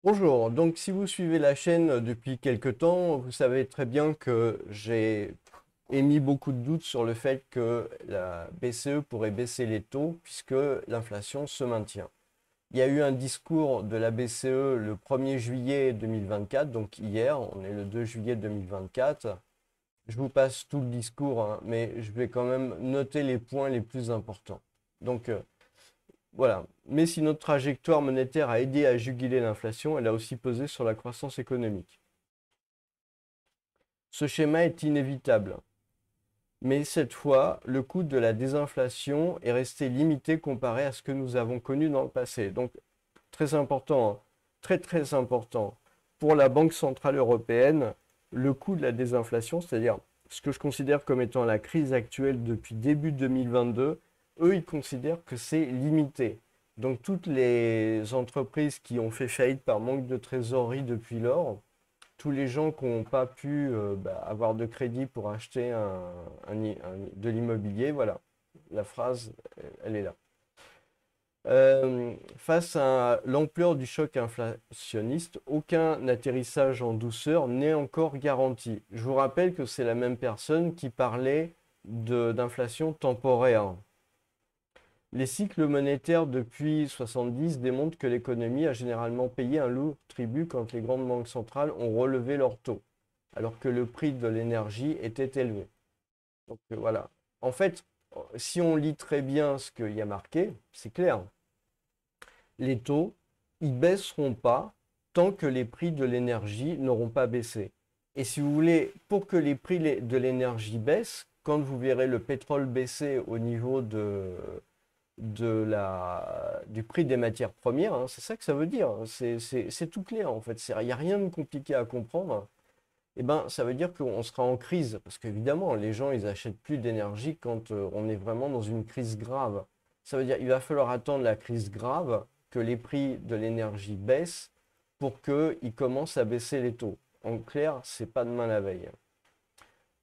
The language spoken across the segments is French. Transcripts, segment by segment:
Bonjour, donc si vous suivez la chaîne depuis quelque temps, vous savez très bien que j'ai émis beaucoup de doutes sur le fait que la BCE pourrait baisser les taux puisque l'inflation se maintient. Il y a eu un discours de la BCE le 1er juillet 2024, donc hier, on est le 2 juillet 2024. Je vous passe tout le discours, hein, mais je vais quand même noter les points les plus importants. Donc, voilà. Mais si notre trajectoire monétaire a aidé à juguler l'inflation, elle a aussi pesé sur la croissance économique. Ce schéma est inévitable. Mais cette fois, le coût de la désinflation est resté limité comparé à ce que nous avons connu dans le passé. Donc, très important, hein, très important. Pour la Banque centrale européenne, le coût de la désinflation, c'est-à-dire ce que je considère comme étant la crise actuelle depuis début 2022, eux, ils considèrent que c'est limité. Donc toutes les entreprises qui ont fait faillite par manque de trésorerie depuis lors, tous les gens qui n'ont pas pu avoir de crédit pour acheter de l'immobilier, voilà, la phrase, elle est là. Face à l'ampleur du choc inflationniste, aucun atterrissage en douceur n'est encore garanti. Je vous rappelle que c'est la même personne qui parlait d'inflation temporaire. Les cycles monétaires depuis 70 démontrent que l'économie a généralement payé un lourd tribut quand les grandes banques centrales ont relevé leurs taux, alors que le prix de l'énergie était élevé. Donc voilà. En fait, si on lit très bien ce qu'il y a marqué, c'est clair. Les taux, ils baisseront pas tant que les prix de l'énergie n'auront pas baissé. Et si vous voulez, pour que les prix de l'énergie baissent, quand vous verrez le pétrole baisser au niveau du prix des matières premières, hein, c'est ça que ça veut dire. C'est tout clair en fait. Il n'y a rien de compliqué à comprendre. Eh ben, ça veut dire qu'on sera en crise. Parce qu'évidemment, les gens, ils achètent plus d'énergie quand on est vraiment dans une crise grave. Ça veut dire qu'il va falloir attendre la crise grave, que les prix de l'énergie baissent pour qu'ils commencent à baisser les taux. En clair, c'est pas demain la veille.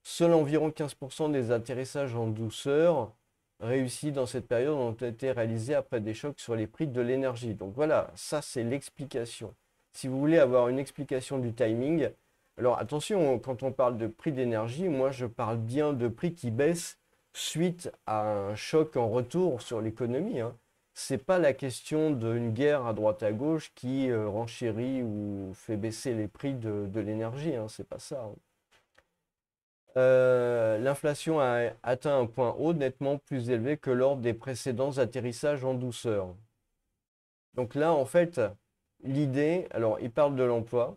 Seuls environ 15% des atterrissages en douceur réussis dans cette période ont été réalisés après des chocs sur les prix de l'énergie. Donc voilà, ça c'est l'explication. Si vous voulez avoir une explication du timing, alors attention, quand on parle de prix d'énergie, moi je parle bien de prix qui baissent suite à un choc en retour sur l'économie, hein. C'est pas la question d'une guerre à droite à gauche qui renchérit ou fait baisser les prix de l'énergie, hein. C'est pas ça, hein. L'inflation a atteint un point haut nettement plus élevé que lors des précédents atterrissages en douceur. Donc là, en fait, l'idée, alors il parle de l'emploi,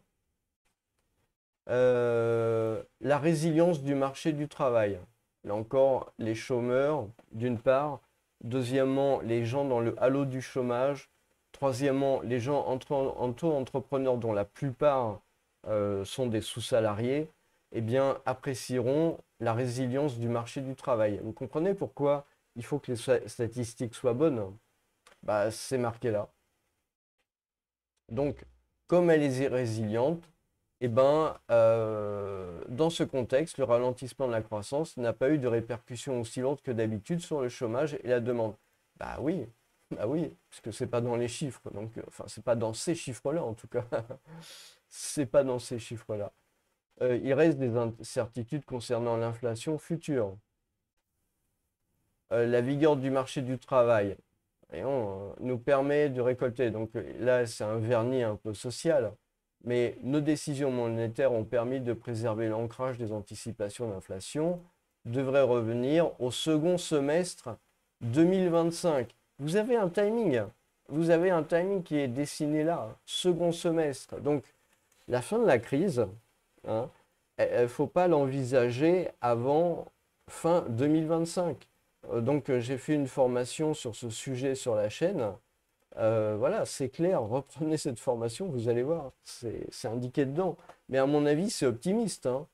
la résilience du marché du travail. Là encore, les chômeurs, d'une part. Deuxièmement, les gens dans le halo du chômage. Troisièmement, les gens en auto-entrepreneurs dont la plupart sont des sous-salariés, eh bien, apprécieront la résilience du marché du travail. Vous comprenez pourquoi il faut que les statistiques soient bonnes? Bah, c'est marqué là. Donc, comme elle est résiliente, eh ben, dans ce contexte, le ralentissement de la croissance n'a pas eu de répercussions aussi lourdes que d'habitude sur le chômage et la demande. Bah oui, bah oui, parce que c'est pas dans les chiffres, donc, enfin, c'est pas dans ces chiffres-là en tout cas. C'est pas dans ces chiffres-là. Il reste des incertitudes concernant l'inflation future. La vigueur du marché du travail voyons, nous permet de récolter. Donc là, c'est un vernis un peu social, mais nos décisions monétaires ont permis de préserver l'ancrage des anticipations d'inflation, devrait revenir au second semestre 2025. Vous avez un timing, vous avez un timing qui est dessiné là, second semestre. Donc la fin de la crise, hein, il ne faut pas l'envisager avant fin 2025. Donc j'ai fait une formation sur ce sujet sur la chaîne. Voilà, c'est clair, reprenez cette formation, vous allez voir, c'est indiqué dedans. Mais à mon avis, c'est optimiste, hein.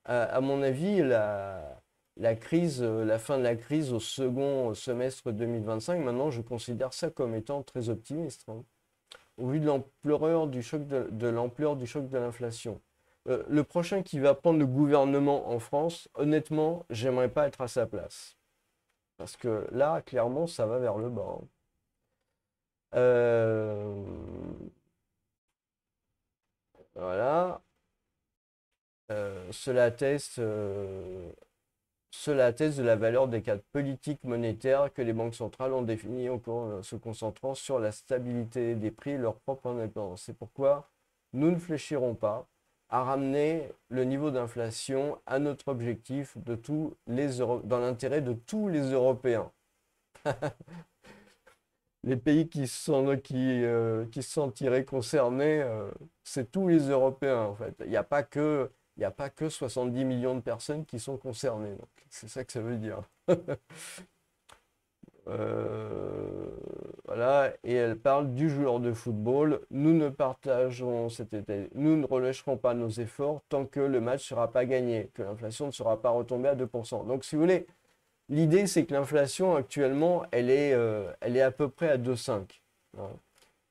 À mon avis, la crise, la fin de la crise au second semestre 2025, maintenant, je considère ça comme étant très optimiste, hein, au vu de l'ampleur du choc de l'ampleur du choc de l'inflation. Le prochain qui va prendre le gouvernement en France, honnêtement, j'aimerais pas être à sa place. Parce que là, clairement, ça va vers le bas, hein. Euh, Voilà. Cela atteste, cela atteste de la valeur des cadres politiques monétaires que les banques centrales ont définis en se concentrant sur la stabilité des prix et leur propre indépendance. C'est pourquoi nous ne fléchirons pas à ramener le niveau d'inflation à notre objectif dans l'intérêt de tous les Européens. Les pays qui se sentiraient concernés, c'est tous les Européens en fait. Il n'y a pas que 70 millions de personnes qui sont concernées. Donc, c'est ça que ça veut dire. Voilà, et elle parle du joueur de football. Nous ne relâcherons pas nos efforts tant que le match ne sera pas gagné, que l'inflation ne sera pas retombée à 2%. Donc, si vous voulez, l'idée, c'est que l'inflation actuellement, elle est à peu près à 2,5. Voilà.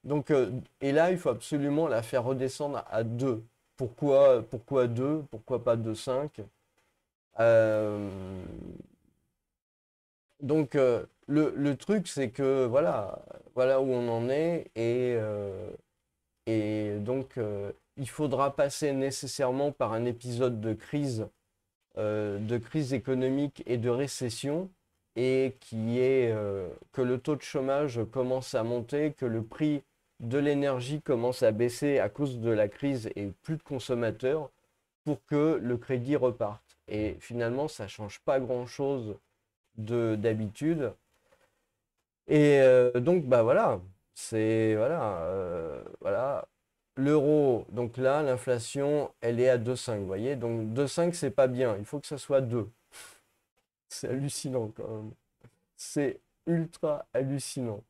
Donc, et là, il faut absolument la faire redescendre à 2. Pourquoi 2? Pourquoi pas 2,5? Euh, donc, le truc, c'est que voilà où on en est. Et donc, il faudra passer nécessairement par un épisode de crise économique et de récession, et que le taux de chômage commence à monter, que le prix de l'énergie commence à baisser à cause de la crise et plus de consommateurs pour que le crédit reparte. Et finalement, ça ne change pas grand-chose d'habitude. Et donc, bah voilà, voilà. L'euro, donc là, l'inflation, elle est à 2,5, vous voyez. Donc 2,5, c'est pas bien, il faut que ça soit 2. C'est hallucinant quand même. C'est ultra hallucinant.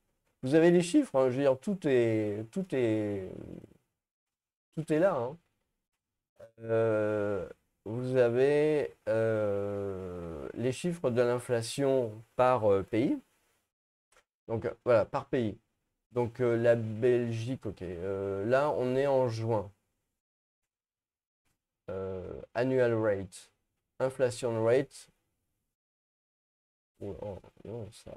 Vous avez les chiffres, hein, je veux dire, tout est là, hein. Euh, Vous avez les chiffres de l'inflation par pays. Donc voilà, par pays. Donc la Belgique, ok. Là, on est en juin. Annual rate. Inflation rate. Oh, oh, non, ça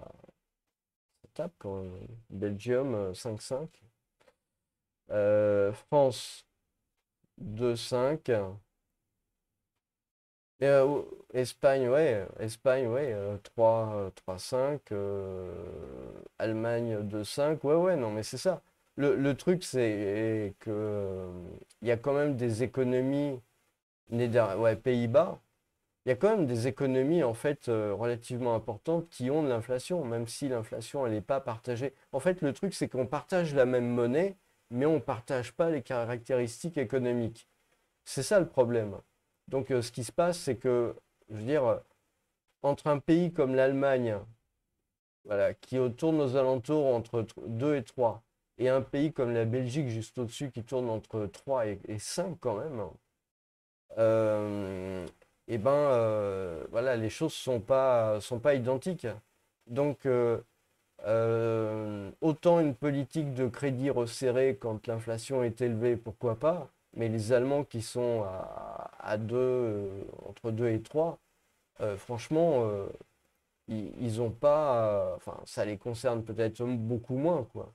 tape quand même. Belgium, 5,5. France, 2,5. Et, Espagne, ouais, 3,5. Allemagne, 2,5. Ouais, ouais, non, mais c'est ça. Le truc, c'est que il y a quand même des économies, ouais, Pays-Bas, il y a quand même des économies en fait relativement importantes qui ont de l'inflation, même si l'inflation, elle n'est pas partagée. En fait, le truc, c'est qu'on partage la même monnaie, mais on ne partage pas les caractéristiques économiques. C'est ça le problème. Donc, ce qui se passe, c'est que, je veux dire, entre un pays comme l'Allemagne, voilà, qui tourne aux alentours entre 2 et 3, et un pays comme la Belgique, juste au-dessus, qui tourne entre 3 et 5 quand même, euh, et ben, voilà, les choses sont pas identiques. Donc, autant une politique de crédit resserré quand l'inflation est élevée, pourquoi pas, mais les Allemands qui sont à 2, entre 2 et 3, franchement, ils ont pas, enfin, ça les concerne peut-être beaucoup moins, quoi.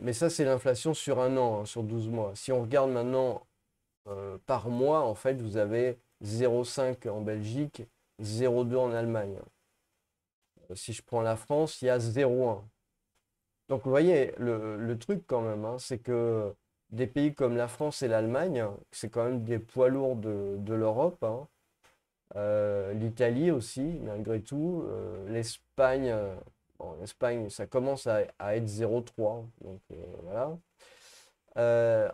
Mais ça, c'est l'inflation sur un an, hein, sur 12 mois. Si on regarde maintenant par mois, en fait, vous avez 0,5 en Belgique, 0,2 en Allemagne. Si je prends la France, il y a 0,1. Donc, vous voyez, le truc quand même, hein, c'est que des pays comme la France et l'Allemagne, c'est quand même des poids lourds de l'Europe, hein. L'Italie aussi, malgré tout. L'Espagne, bon, l'Espagne, ça commence à être 0,3. Donc, voilà.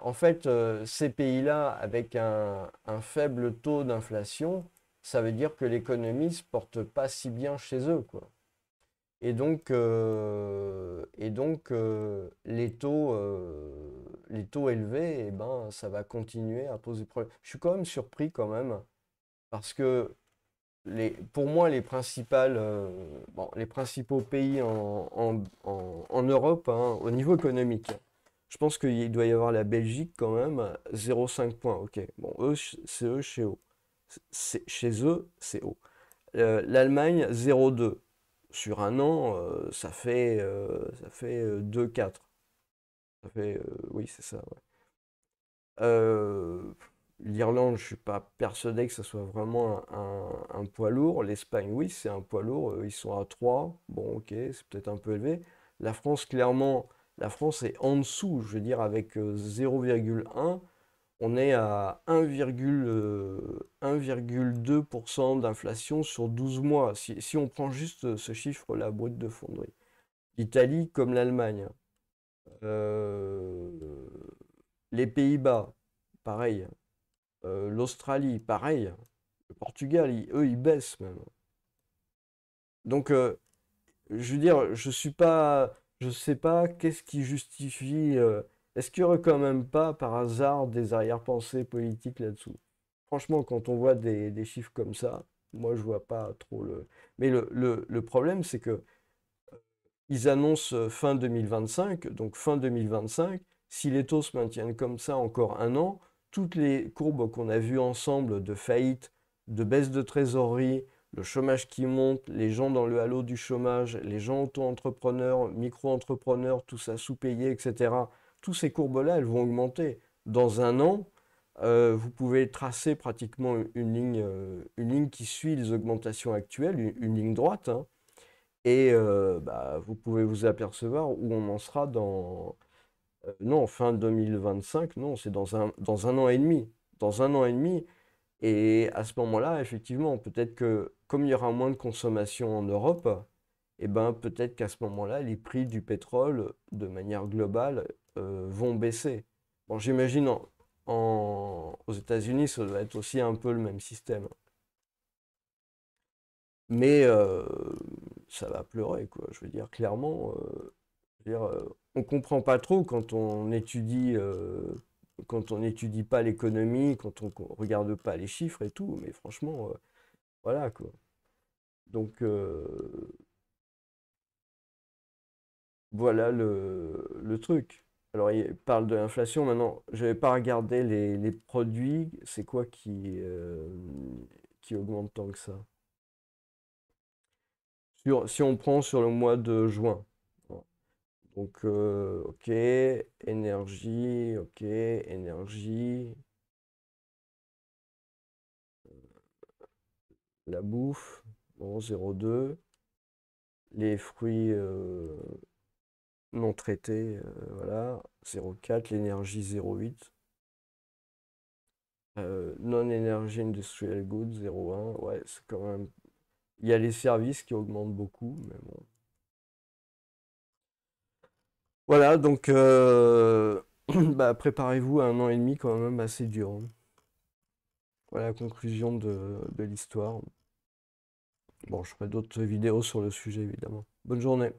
En fait, ces pays-là, avec un faible taux d'inflation, ça veut dire que l'économie ne se porte pas si bien chez eux, quoi. Et donc, les taux élevés, eh ben, ça va continuer à poser problème. Je suis quand même surpris quand même, parce que pour moi, bon, les principaux pays en Europe, hein, au niveau économique, je pense qu'il doit y avoir la Belgique quand même, 0,5 points. Ok, bon, c'est eux chez eux. Chez eux, c'est haut. L'Allemagne, 0,2. Sur un an, ça fait 2,4. Ça fait, oui, c'est ça, ouais. Euh, L'Irlande, je suis pas persuadé que ce soit vraiment un poids lourd. L'Espagne, oui, c'est un poids lourd. Ils sont à 3. Bon, ok, c'est peut-être un peu élevé. La France, clairement, la France est en dessous. Je veux dire, avec 0,1, on est à 1,2% d'inflation sur 12 mois. Si on prend juste ce chiffre-là, brut de fonderie. L'Italie comme l'Allemagne. Euh, les Pays-Bas, pareil. L'Australie, pareil. Le Portugal, eux, ils baissent même. Donc, je veux dire, je sais pas qu'est-ce qui justifie. Est-ce qu'il y aurait quand même pas, par hasard, des arrière-pensées politiques là-dessous? Franchement, quand on voit des chiffres comme ça, moi, je vois pas trop le. Mais le problème, c'est que ils annoncent fin 2025, donc fin 2025, si les taux se maintiennent comme ça encore un an, toutes les courbes qu'on a vues ensemble de faillite, de baisse de trésorerie, le chômage qui monte, les gens dans le halo du chômage, les gens auto-entrepreneurs, micro-entrepreneurs, tout ça sous-payé, etc. Toutes ces courbes-là, elles vont augmenter. Dans un an, vous pouvez tracer pratiquement une ligne qui suit les augmentations actuelles, une ligne droite, hein. Et bah, vous pouvez vous apercevoir où on en sera dans... non, fin 2025, non, c'est dans un an et demi. Dans un an et demi. Et à ce moment-là, effectivement, peut-être que comme il y aura moins de consommation en Europe, eh ben, peut-être qu'à ce moment-là, les prix du pétrole, de manière globale, vont baisser. Bon, j'imagine aux États-Unis, ça doit être aussi un peu le même système. Mais ça va pleurer, quoi. Je veux dire, clairement, je veux dire, on comprend pas trop quand on n'étudie pas l'économie, quand on regarde pas les chiffres et tout. Mais franchement, voilà, quoi. Donc, voilà le truc. Alors, il parle de l'inflation. Maintenant, je n'avais pas regardé les produits. C'est quoi qui augmente tant que ça? Si on prend sur le mois de juin. Donc, ok, énergie, la bouffe, bon, 0,2. Les fruits non traités, voilà, 0,4. L'énergie, 0,8. Non-énergie industrial goods, 0,1. Ouais, c'est quand même. Il y a les services qui augmentent beaucoup, mais bon. Voilà, donc bah, préparez-vous à un an et demi quand même assez dur, hein. Voilà la conclusion de l'histoire. Bon, je ferai d'autres vidéos sur le sujet, évidemment. Bonne journée.